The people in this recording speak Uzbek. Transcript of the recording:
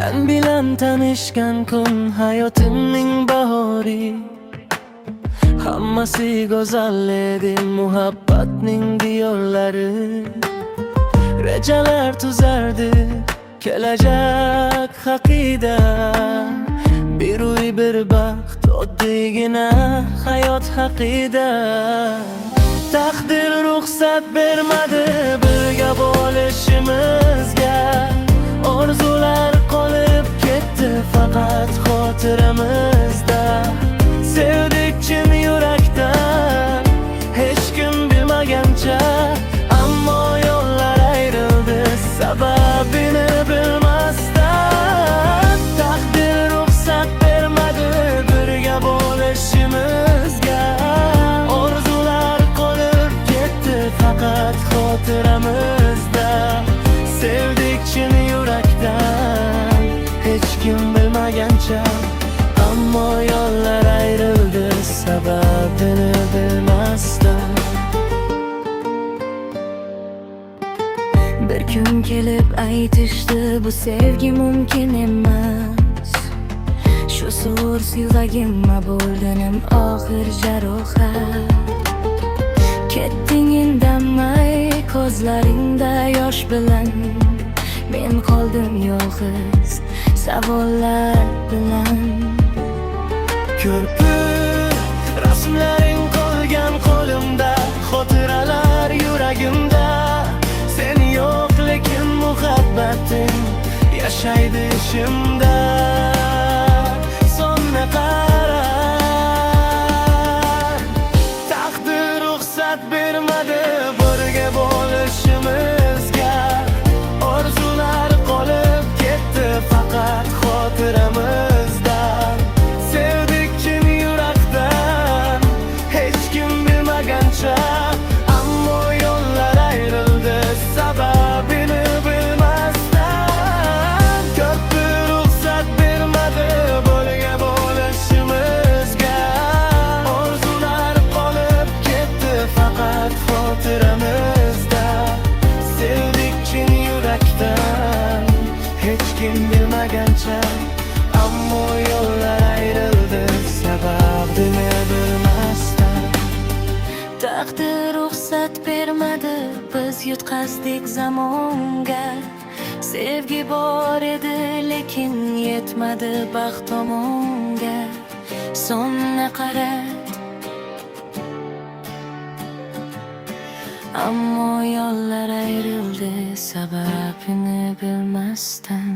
Sen bilan tanishgan kun hayotimning bahori. Hammasi go'zal edi, muhabbatning diyorlari. Rejalar tuzardi, kelajak haqida. Bir uy bir baxt, oddiygina hayot haqida. Taqdir ruxsat bermadi birga bo'lishimizga. Orzular qolib ketdi faqat xotiramizda. Sevdik chin yurakdan, hech kim bilmagancha. Ammo yo'llar ayrildi sababini bilmasdan. Taqdir ruxsat bermadi birga bo'lishimizga. Orzular qolib ketdi faqat xotiramizda. Sevdik chin yurakdan, hech kim bilmagancha. Ammo yo'llar ayrildi sababini bilmasdan. Bir kun kelib aytishdi bu sevgi mumkin emas. Shu so'z yuragimga bo'ldinim oxir jarohat. Ketding indamay ko'zlaringda yosh bilan. Men qoldim yolg'iz savollar bilan. Ko'rpir rasmlaring qolgan qo'limda, xotiralar yuragimda. Sen yo'q lekin muhabbating yashaydi ishimda. Songa qarab taqdir ruxsat bermadi birga bo'lishimizga. Orzular qolib ketdi faqat xotiramizda. Sevdik chin yurakdan, hech kim bilmagancha. Ammo yo'llar ayrildi sababini bilmasdan. Ko'pir ruxsat bermadi birga bo'lishimizga. Orzular qolib ketdi faqat xotiramizda. Sevdik chin yurakdan, hech kim bilmagancha. Ammo yo'llar ayrildi sababini bilmasdan. Taqdir ruxsat bermadi, biz yutqazdik zamonga. Sevgi bor edi lekin yetmadi baxt tomonga. Songa qarab ammo yo'llar ayrildi sababini bilmasdan.